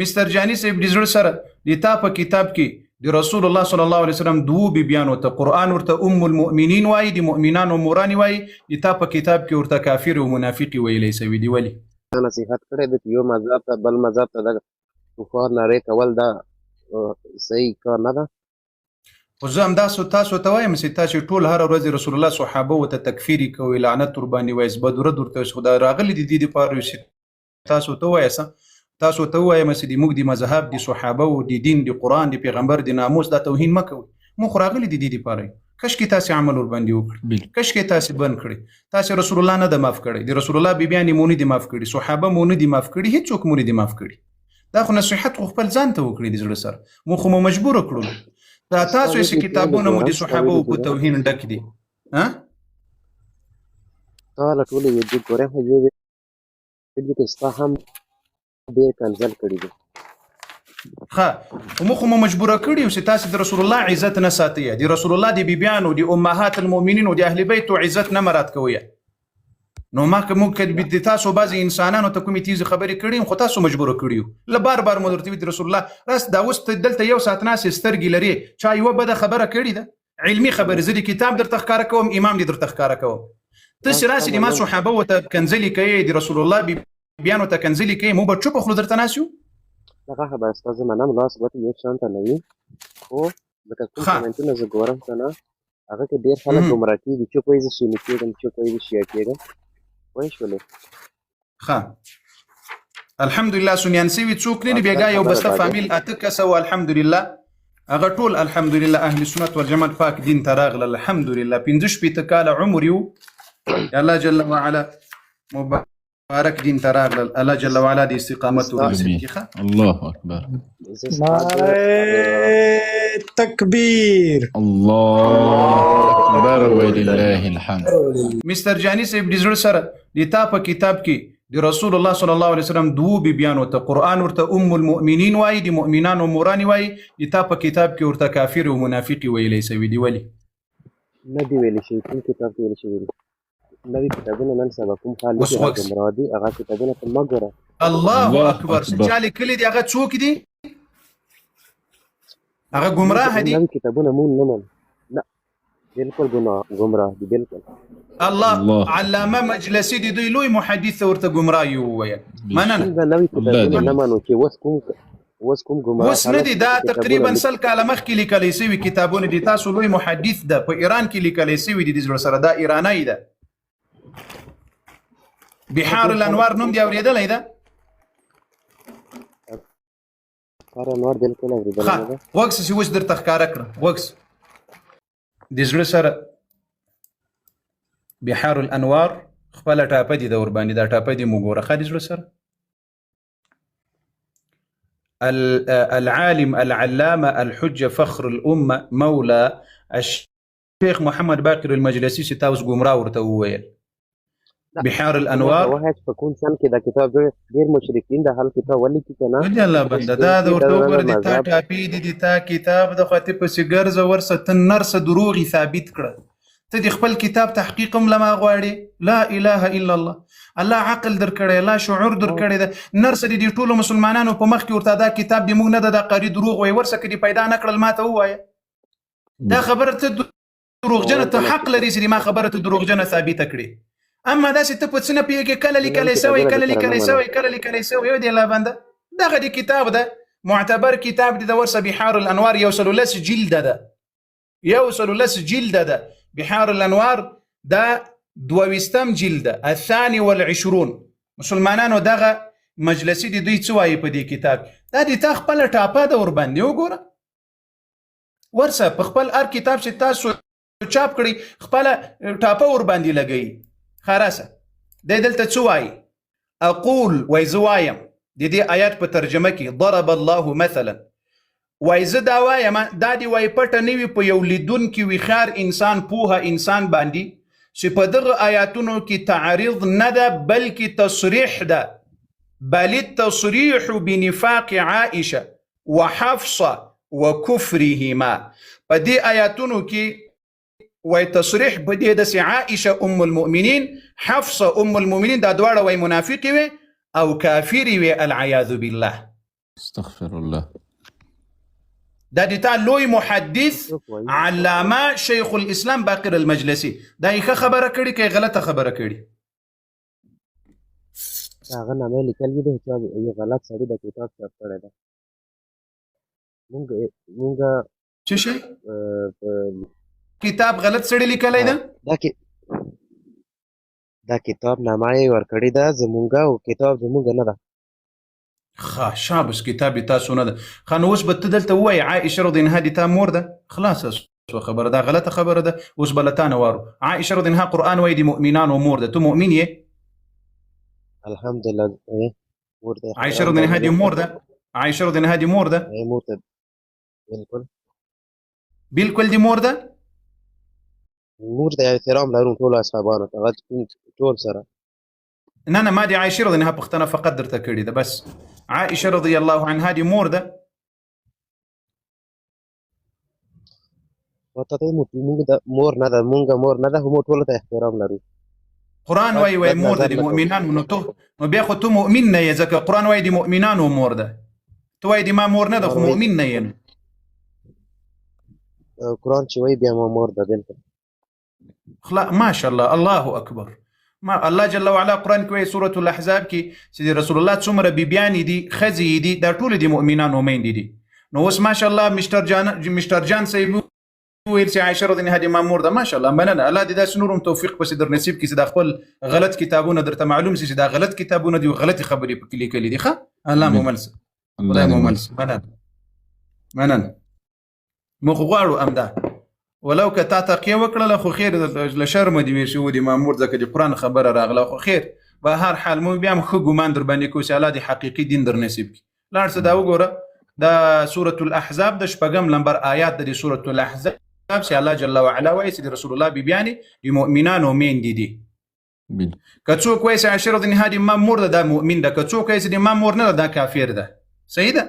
مستر جاني صاحب د زړه سره د تا په کتاب کې د رسول الله صلی الله علیه وسلم دوه بیبیانو ته قرآن ورته ام المؤمنین وایي، د مؤمنانو مورانې وایي، د تا په کتاب کې ورته کافر او منافق ویلی سوي دي. ولې نصیحت کړی دی چې یو مذهب ته بل مذهب ته د کفار نارې کول دا صحیح کار نه ده؟ خو زه همداسې تاسو ته وایم چې تاسو ټول هره ورځ رسول الله صحابه ورته تکفیري کوئ، لعنت ورباندې وایي، بدورد ورته وایي. خو دا راغلي د دې دپاره چې تاسو ته ووایاست، تاسو ته وایم چې موږ د مذهب د صحابه او د دین د قرآن د پیغمبر د ناموس دا توهین مه کوئ. موږ خو راغلي د دې دپاره یو. کشکې تاسې عمل ورباندې وکړي، کشکې تاسې بند کړي. تاسې رسول الله نه د معاف کړی، د رسول الله بیبیانې مو نه دي معاف کړي، صحابه مو نه دي معاف کړي، هېڅوک مو نه دي معاف کړي. دا خو نصیحت خو خپل ځان ته وکړي د زړه سره. موږ خو مو مجبوره کړلو. دا تاسو یې چې کتابونه مو د صحابه په توهین ډک دي. تا له ټولې ویډیو ګورې، خو یو ویډیو کې ستا هم ډېر کنځل کړي دي. ښه، موږ خو مو مجبوره کړي یو چې تاسې د رسول الله عزت نه ساتئ، د رسول الله د بیبیانو، د امهات المؤمنین او د اهل بیتو عزت نه مراعات کوئ. نو ما که موږ د تاسو بعضې انسانانو ته کومې تیزې خبرې کړي یم، خو تاسو مجبوره کړي یو. له بار بار مو درته وي د رسول الله راست دا اوس دلته یو ساعت ناستې سترګې لرې، چا یوه بده خبره کړې ده، علمي خبرې، زه د کتاب درته ښکاره کوم، امام دې درته ښکاره کوم. تاسې راسې د ما صحابه ورته کنځلې کوئ، د رسول الله بیبیانو ته کنځلې کوئ، موږ به چوپه خوله درته ناست یو. دغه خبره ستا زه منم، لاس ګوتې یو شان ته نه وي، خو لکه کوم کمنټونه زه ګورم که نه، هغه کې ډېر خلک ګمراه کېږي. چوک وایي زه سني کېږم، چوک وایي زه شیعه کېږم. وایي شولې الحمدلله سنیان سوي څوک نه دي، بېګا یو بسته فامیل 8 کسه وو. الحمدلله هغه ټول الحمدلله اهل سنت والجماعت پاک دین ته راغله. الحمدلله 15 کاله عمر یو، الله جل وعلا مبارک دین ته راغله. الله جل وعلا د استقامت ورزقي. الله اکبر، نعره تکبیر، الله اکبر ولله الحمد. مستر جاني صاحب د زړه سره د تا په کتاب کې د رسول الله صلی الله علیه وسلم دوه بیبیانو ته قرآن ورته ام المؤمنین وایي، د مؤمنانو مورانې وایي، د تا په کتاب کې ورته کافر او منافق ویلی سوي دي. ولې نه دي ویلي شوي؟ کوم کتاب کې ویلي شوي دي؟ نوي کتابونه نن سبا کوم خالق ګمراه دي، هغه کتابونه ته مه ګوره. الله اکبر، چې چا لیکلي دي هغه څوک دي؟ هغه ګمراه دي. نوي کتابونه مونږ نه منو، نه بالکل ګمراه دي، بالکل. الله علامه مجلسي د دوی لوی محدث ورته ګمراه وویل. مننه. دا نوي کتابونه نه منو چې اوس کوم ګمراه اوس نه دي، دا تقریبا 100 کاله مخکې لیکلی سوي کتابونه دي. تاسو لوی محدث ده په ایران کې لیکلی سوي دي د زړه سره. دا ایرانی ده، بحار الانوار نوم دی اورېدلی ده؟ بحار الانوار بالکل اورېدلی ده. وګس چې اوس درته ښکاره کړه، وګس د زړه سره بحار الانوار خپله ټاپه دي ده ورباندې، دا ټاپه دي مو ګوره ښه د زړه سره. العالم العلامة الحجة فخر الأمة مولى الشيخ محمد باقر المجلسي چې تاسو ګمراه ورته وویل. بحار الانوار واحد په کوم سن کې دا کتاب ډېر مشرکین د حل کتاب ولیکي که نه؟ ولې الله بنده دا د ورته وګوره د تا ټاپې دي، د تا کتاب د خو ته پسې ګرځه ورسه، ته نرسه دروغ ثابت کړه. ته د خپل کتاب تحقیق هم لما غواړې. لا اله الا الله، الله عقل در کړی، الله شعور در کړی ده. نرسه د ټولو مسلمانانو په مخ کې ورته دا کتاب د موږ نه ده، دا قاري دروغ وایي. ورسه که دې پیدا نه کړل ما ته ووایه. دا خبره ته دروغجنه، ته حق لري چې ما خبره ته دروغجنه ثابته کړي. اما داسې ته په څه نه پوهېږې، کله لیکلی سوی، کله لیکلی سوی، کله لیکلی سوی. یو دی الله بنده دغه د کتاب ده، معتبر کتاب دی د ورسه بحار الانوار 110 جلده ده، 110 جلده ده. بحار الانوار دا 22 جلده، الثاني والعشرون. مسلمانانو دغه مجلسي د دوی څه وایي په دې کتاب؟ دا د تا خپله ټاپه ده ورباندې وګوره. ورسه په خپل هر کتاب چې تاسو چاپ کړي خپله ټاپه ورباندې لګوي. خراسه دی دلته څه وایي؟ اقول وایي زه وایم د دې آیات په ترجمه کې ضرب الله مثلا، وایي زه دا وایم دا دې وایي پټه نه وي په یو لیدونکي ویښار انسان، پوهه انسان باندې چې په دغه آیاتونو کې تعریض نه ده بلکې تصریح ده. بل التصریح بنفاق عائشه وحفصه وكفرهما. په دې آیاتونو کې وای تصریح په دې داسې عائشه ام المؤمنین، حفصه ام المؤمنین، دا دواړه وای منافقې وي او کافرې وي، العیاذ بالله. استغفر الله. دا د تا لوی محدث څوک وایي علامه شیخ الاسلام باقر المجلسی دا یې ښه خبره کړې که یې غلطه خبره کړې؟ هغه نامه یې لیکلي دی چې یو غلط سړي د کتاب چاپ کړی دی. مونږ څه شی کتاب غلط سړی لیکلی ده؟ دا کتاب نامه یې ورکړې ده زمونږ، او کتاب زمونږ نه ده. ښه شابس کتاب یې تاسو نه ده. ښه نو اوس به ته دلته ووایې عایشه رضی الله عنها د تا مور ده؟ خلاصه سوه خبره، دا غلطه خبره ده. اوس به له تا نه وارو. عایشه رضی الله عنها قرآن وایي د مؤمنانو مور ده، ته مؤمن یې؟ الحمدلله مور ده. عایشه رضی الله عنها د مور ده؟ عایشه رضی الله عنها د مور ده؟ مور ده بالکل بالکل د مور ده؟ مور ده احترام لرو ټولو اصحابانو ته، ټول سره. نه نه ما د عایشه رضی الله عنها پوښتنه فقط درته کړې ده بس. عائشه رضی الله عنها د مور ده؟ ورته مونږ د مور نه ده، مونږ مور نه ده، خو موږ ټولو ته احترام لرو. قرآن وایي مور ده د مؤمنانو، نو بیا خو ته مؤمن نه یې، ځکه قرآن وایي د مؤمنانو مور ده. ته وایي د ما مور نه ده خو مؤمن نه یم. قرآن چې وایي بیا ما مور ده بالکل. ماشاء الله الله اکبر. ما الله جل وعلا قرآن کې وایي سورة الاحزاب کې چې د رسول الله څومره بیبیانې دي ښځې دي دا ټولې د مؤمنانو میندې دي. نو اوس ماشاء الله مشتر جان صاحب ویل چې عایشه رضی الله عنها د ما مور ده. ماشاء الله مننه، الله دې داسې نور هم توفیق پسې در نصیب کړي چې دا خپل غلط کتابونه درته معلوم شي چې دا غلط کتابونه دي او غلطې خبرې پکې لیکلي دي. ښه الله مو مل شه، خدای مو مل شه. مننه موږ غواړو همدا ولو که تا تقیه وکړله خو خیر له شرمه دې ویل شوي د ما مور ځکه د قرآن خبره راغله، خو خیر به هر حال موږ بیا هم ښه ګمان در باندې کوو چې الله دې حقیقي دین در نصیب کړي. لاړ شه دا وګوره دا سورة الاحزاب د 6 نمبر آیات د سورة الاحزاب چې الله جل وعلا وایي چې د رسول الله بیبیانې د مؤمنانو میندې دي. که څوک وایي چې عایشه رضی الله عنها د ما مور ده دا مؤمن ده، که څوک وایي چې د ما مور نه ده دا کافر ده. صحیح ده؟